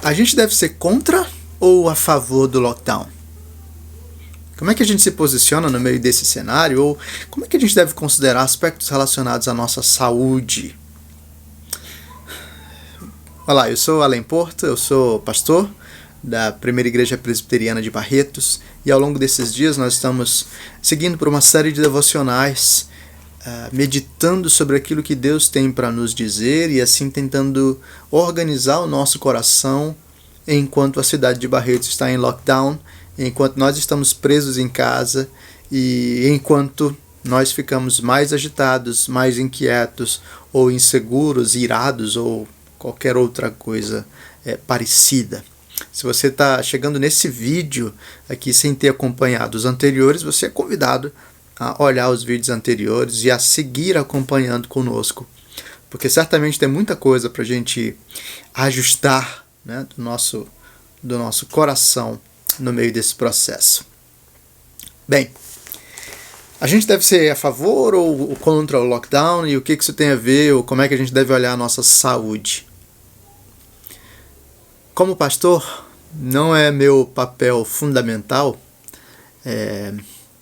A gente deve ser contra ou a favor do lockdown? Como é que a gente se posiciona no meio desse cenário? Ou como é que a gente deve considerar aspectos relacionados à nossa saúde? Olá, eu sou Alan Porto, eu sou pastor da Primeira Igreja Presbiteriana de Barretos, e ao longo desses dias nós estamos seguindo por uma série de devocionais, meditando sobre aquilo que Deus tem para nos dizer e assim tentando organizar o nosso coração enquanto a cidade de Barretos está em lockdown, enquanto nós estamos presos em casa e enquanto nós ficamos mais agitados, mais inquietos ou inseguros, irados ou qualquer outra coisa parecida. Se você está chegando nesse vídeo aqui sem ter acompanhado os anteriores, você é convidado a olhar os vídeos anteriores e a seguir acompanhando conosco, porque certamente tem muita coisa para a gente ajustar, né, do nosso coração no meio desse processo. Bem, a gente deve ser a favor ou contra o lockdown, e o que isso tem a ver, ou como é que a gente deve olhar a nossa saúde? Como pastor, não é meu papel fundamental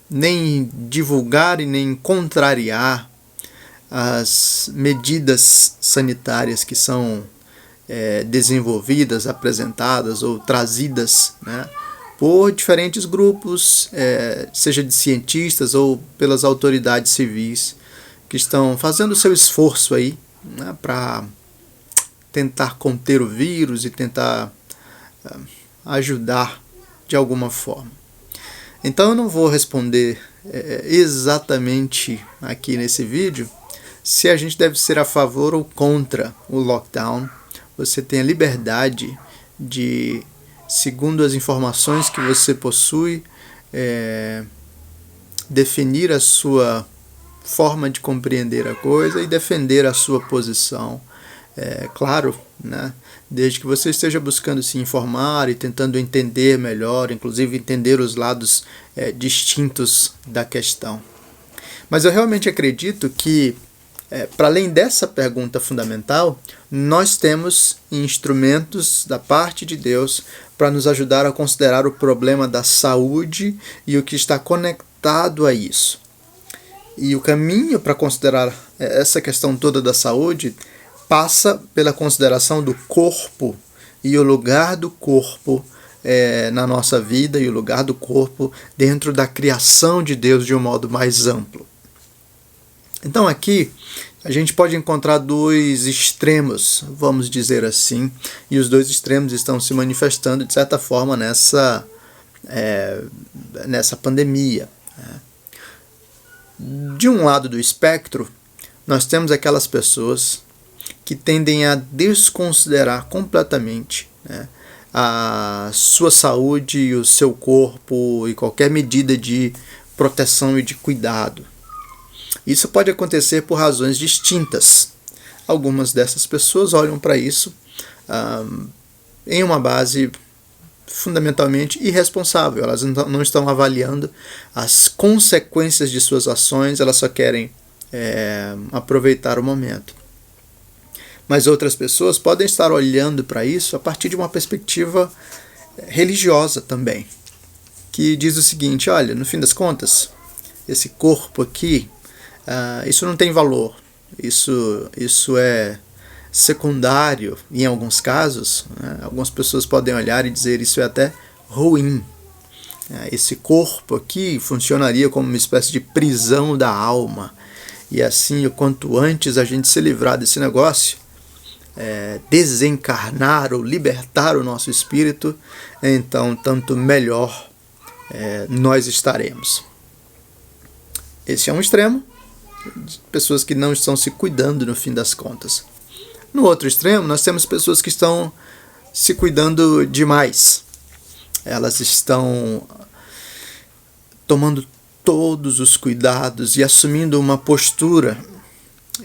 nem divulgar e nem contrariar as medidas sanitárias que são desenvolvidas, apresentadas ou trazidas, né, por diferentes grupos, seja de cientistas ou pelas autoridades civis, que estão fazendo o seu esforço aí, né, para tentar conter o vírus e tentar ajudar de alguma forma. Então eu não vou responder exatamente aqui nesse vídeo se a gente deve ser a favor ou contra o lockdown. Você tem a liberdade de, segundo as informações que você possui, definir a sua forma de compreender a coisa e defender a sua posição. Claro, né, desde que você esteja buscando se informar e tentando entender melhor, inclusive entender os lados distintos da questão. Mas eu realmente acredito que, para além dessa pergunta fundamental, nós temos instrumentos da parte de Deus para nos ajudar a considerar o problema da saúde e o que está conectado a isso. E o caminho para considerar essa questão toda da saúde passa pela consideração do corpo e o lugar do corpo na nossa vida e o lugar do corpo dentro da criação de Deus de um modo mais amplo. Então aqui a gente pode encontrar dois extremos, vamos dizer assim, e os dois extremos estão se manifestando de certa forma nessa pandemia. De um lado do espectro, nós temos aquelas pessoas que tendem a desconsiderar completamente, né, a sua saúde e o seu corpo e qualquer medida de proteção e de cuidado. Isso pode acontecer por razões distintas. Algumas dessas pessoas olham para isso em uma base fundamentalmente irresponsável. Elas não estão avaliando as consequências de suas ações, elas só querem aproveitar o momento. Mas outras pessoas podem estar olhando para isso a partir de uma perspectiva religiosa também, que diz o seguinte: olha, no fim das contas, esse corpo aqui, isso não tem valor, isso é secundário em alguns casos, né? Algumas pessoas podem olhar e dizer isso é até ruim. Esse corpo aqui funcionaria como uma espécie de prisão da alma, e assim, o quanto antes a gente se livrar desse negócio, desencarnar ou libertar o nosso espírito, então tanto melhor nós estaremos. Esse é um extremo, pessoas que não estão se cuidando no fim das contas. No outro extremo, nós temos pessoas que estão se cuidando demais. Elas estão tomando todos os cuidados e assumindo uma postura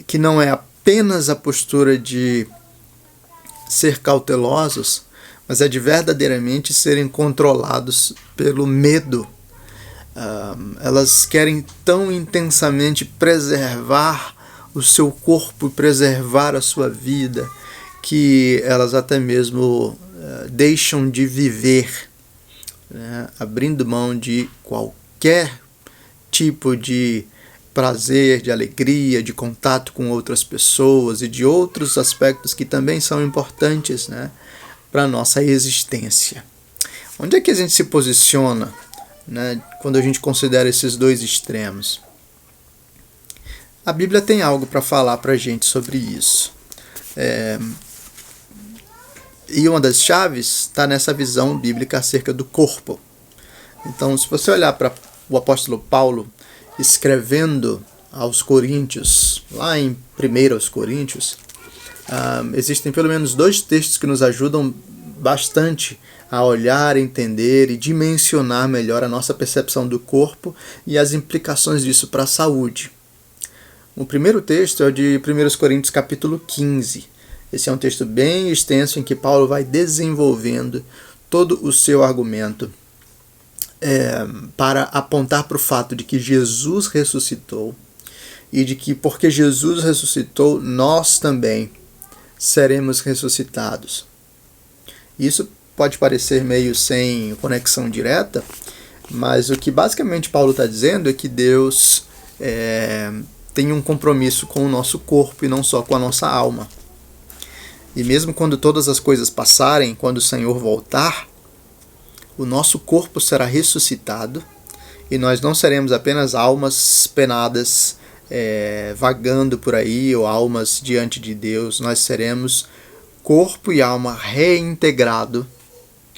que não é apenas a postura de ser cautelosos, mas é de verdadeiramente serem controlados pelo medo. Elas querem tão intensamente preservar o seu corpo e preservar a sua vida que elas até mesmo deixam de viver, né, abrindo mão de qualquer tipo de prazer, de alegria, de contato com outras pessoas e de outros aspectos que também são importantes, né, para a nossa existência. Onde é que a gente se posiciona, né, quando a gente considera esses dois extremos? A Bíblia tem algo para falar para a gente sobre isso. E uma das chaves está nessa visão bíblica acerca do corpo. Então, se você olhar para o apóstolo Paulo escrevendo aos Coríntios, lá em 1 Coríntios, existem pelo menos 2 textos que nos ajudam bastante a olhar, entender e dimensionar melhor a nossa percepção do corpo e as implicações disso para a saúde. O primeiro texto é o de 1 Coríntios capítulo 15. Esse é um texto bem extenso em que Paulo vai desenvolvendo todo o seu argumento para apontar para o fato de que Jesus ressuscitou e de que porque Jesus ressuscitou, nós também seremos ressuscitados. Isso pode parecer meio sem conexão direta, mas o que basicamente Paulo está dizendo é que Deus tem um compromisso com o nosso corpo e não só com a nossa alma. E mesmo quando todas as coisas passarem, quando o Senhor voltar, o nosso corpo será ressuscitado e nós não seremos apenas almas penadas, vagando por aí, ou almas diante de Deus. Nós seremos corpo e alma reintegrado,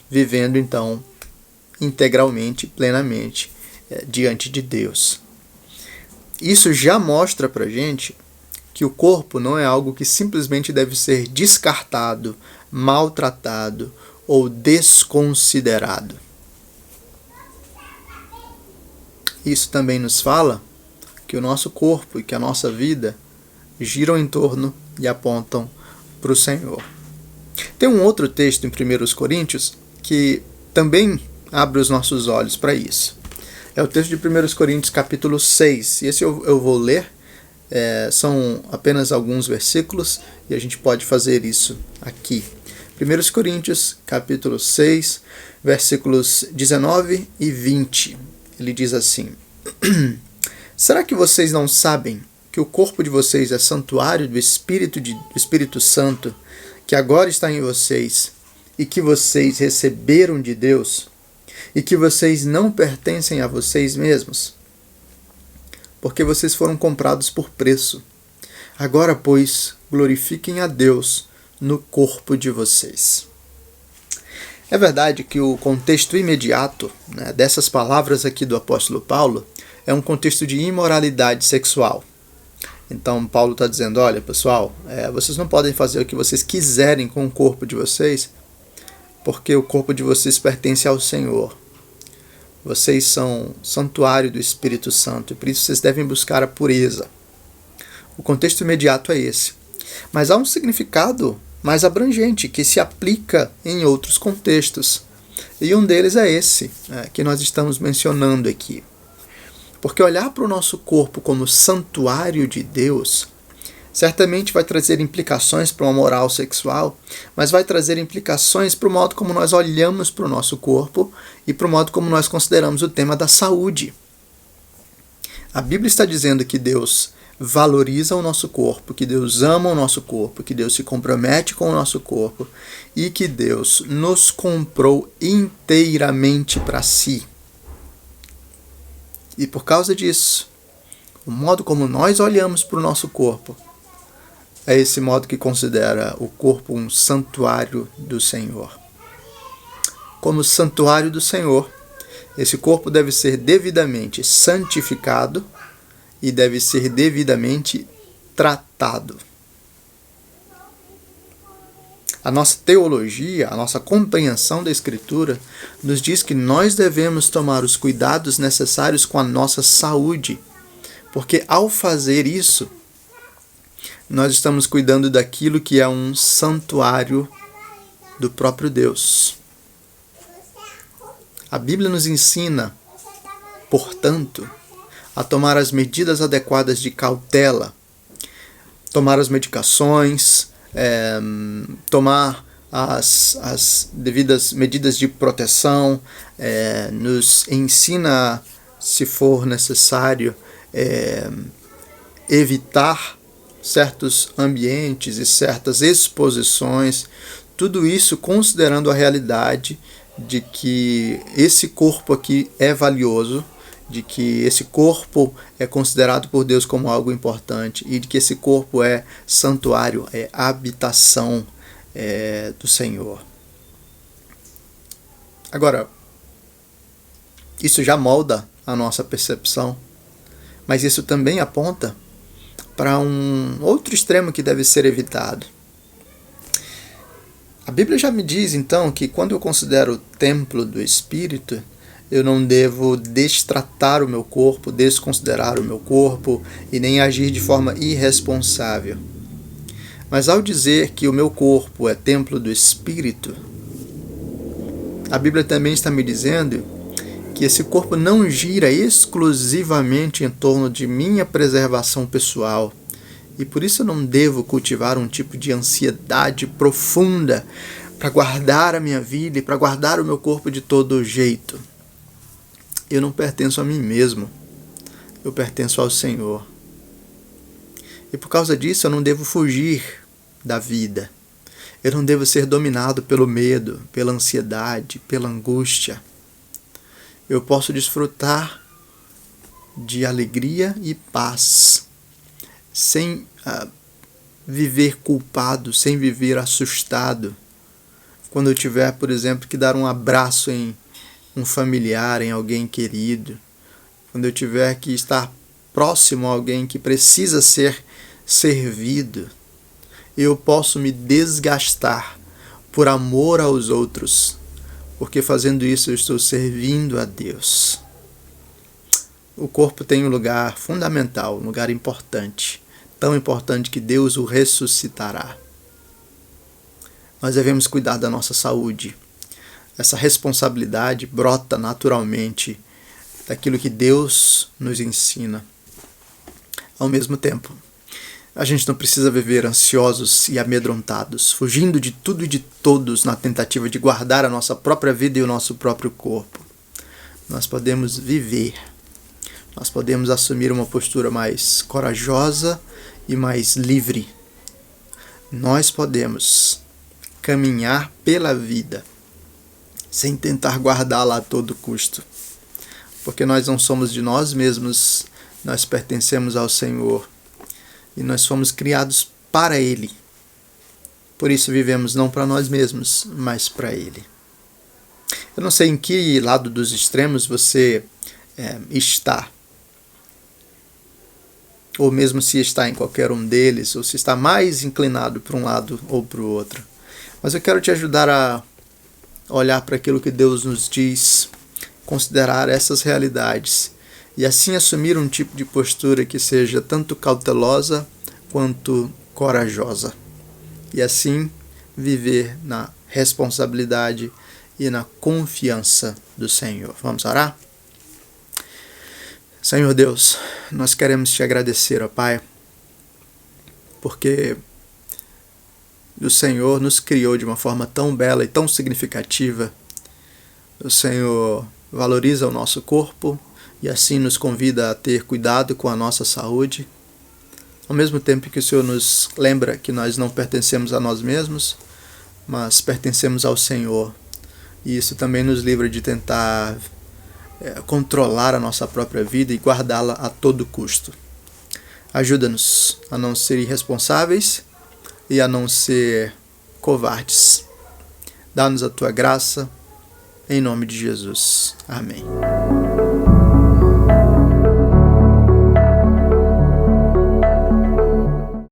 vivendo então integralmente, plenamente diante de Deus. Isso já mostra pra gente que o corpo não é algo que simplesmente deve ser descartado, maltratado ou desconsiderado. Isso também nos fala que o nosso corpo e que a nossa vida giram em torno e apontam para o Senhor. Tem um outro texto em 1 Coríntios que também abre os nossos olhos para isso. É o texto de 1 Coríntios capítulo 6. E esse eu vou ler. São apenas alguns versículos e a gente pode fazer isso aqui. 1 Coríntios capítulo 6, versículos 19 e 20. Ele diz assim: Será que vocês não sabem que o corpo de vocês é santuário do Espírito Santo, que agora está em vocês, e que vocês receberam de Deus, e que vocês não pertencem a vocês mesmos? Porque vocês foram comprados por preço. Agora, pois, glorifiquem a Deus no corpo de vocês. É verdade que o contexto imediato, né, dessas palavras aqui do apóstolo Paulo é um contexto de imoralidade sexual. Então Paulo está dizendo, olha pessoal, vocês não podem fazer o que vocês quiserem com o corpo de vocês, porque o corpo de vocês pertence ao Senhor. Vocês são santuário do Espírito Santo e por isso vocês devem buscar a pureza. O contexto imediato é esse. Mas há um significado mais abrangente que se aplica em outros contextos. E um deles é esse, que nós estamos mencionando aqui. Porque olhar para o nosso corpo como santuário de Deus certamente vai trazer implicações para uma moral sexual, mas vai trazer implicações para o modo como nós olhamos para o nosso corpo e para o modo como nós consideramos o tema da saúde. A Bíblia está dizendo que Deus valoriza o nosso corpo, que Deus ama o nosso corpo, que Deus se compromete com o nosso corpo e que Deus nos comprou inteiramente para si. E por causa disso, o modo como nós olhamos para o nosso corpo é esse modo que considera o corpo um santuário do Senhor. Como santuário do Senhor, esse corpo deve ser devidamente santificado e deve ser devidamente tratado. A nossa teologia, a nossa compreensão da Escritura, nos diz que nós devemos tomar os cuidados necessários com a nossa saúde, porque ao fazer isso, nós estamos cuidando daquilo que é um santuário do próprio Deus. A Bíblia nos ensina, portanto, a tomar as medidas adequadas de cautela, tomar as medicações, tomar as devidas medidas de proteção, nos ensina, se for necessário, evitar certos ambientes e certas exposições, tudo isso considerando a realidade de que esse corpo aqui é valioso, de que esse corpo é considerado por Deus como algo importante e de que esse corpo é santuário, é habitação do Senhor. Agora, isso já molda a nossa percepção, mas isso também aponta para um outro extremo que deve ser evitado. A Bíblia já me diz, então, que quando eu considero o templo do Espírito, eu não devo destratar o meu corpo, desconsiderar o meu corpo e nem agir de forma irresponsável. Mas ao dizer que o meu corpo é templo do Espírito, a Bíblia também está me dizendo que esse corpo não gira exclusivamente em torno de minha preservação pessoal. E por isso eu não devo cultivar um tipo de ansiedade profunda para guardar a minha vida e para guardar o meu corpo de todo jeito. Eu não pertenço a mim mesmo, eu pertenço ao Senhor. E por causa disso eu não devo fugir da vida. Eu não devo ser dominado pelo medo, pela ansiedade, pela angústia. Eu posso desfrutar de alegria e paz, sem viver culpado, sem viver assustado. Quando eu tiver, por exemplo, que dar um abraço em um familiar, em alguém querido, quando eu tiver que estar próximo a alguém que precisa ser servido, eu posso me desgastar por amor aos outros, porque fazendo isso eu estou servindo a Deus. O corpo tem um lugar fundamental, um lugar importante, tão importante que Deus o ressuscitará. Nós devemos cuidar da nossa saúde. Essa responsabilidade brota naturalmente daquilo que Deus nos ensina. Ao mesmo tempo, a gente não precisa viver ansiosos e amedrontados, fugindo de tudo e de todos na tentativa de guardar a nossa própria vida e o nosso próprio corpo. Nós podemos viver, nós podemos assumir uma postura mais corajosa e mais livre. Nós podemos caminhar pela vida sem tentar guardá-la a todo custo, porque nós não somos de nós mesmos, nós pertencemos ao Senhor e nós fomos criados para Ele. Por isso vivemos não para nós mesmos, mas para Ele. Eu não sei em que lado dos extremos você está, ou mesmo se está em qualquer um deles, ou se está mais inclinado para um lado ou para o outro. Mas eu quero te ajudar a olhar para aquilo que Deus nos diz, considerar essas realidades e assim assumir um tipo de postura que seja tanto cautelosa quanto corajosa. E assim viver na responsabilidade e na confiança do Senhor. Vamos orar? Senhor Deus, nós queremos te agradecer, ó Pai, porque o Senhor nos criou de uma forma tão bela e tão significativa. O Senhor valoriza o nosso corpo e assim nos convida a ter cuidado com a nossa saúde, ao mesmo tempo que o Senhor nos lembra que nós não pertencemos a nós mesmos, mas pertencemos ao Senhor. E isso também nos livra de tentar controlar a nossa própria vida e guardá-la a todo custo. Ajuda-nos a não ser irresponsáveis e a não ser covardes. Dá-nos a tua graça, em nome de Jesus. Amém.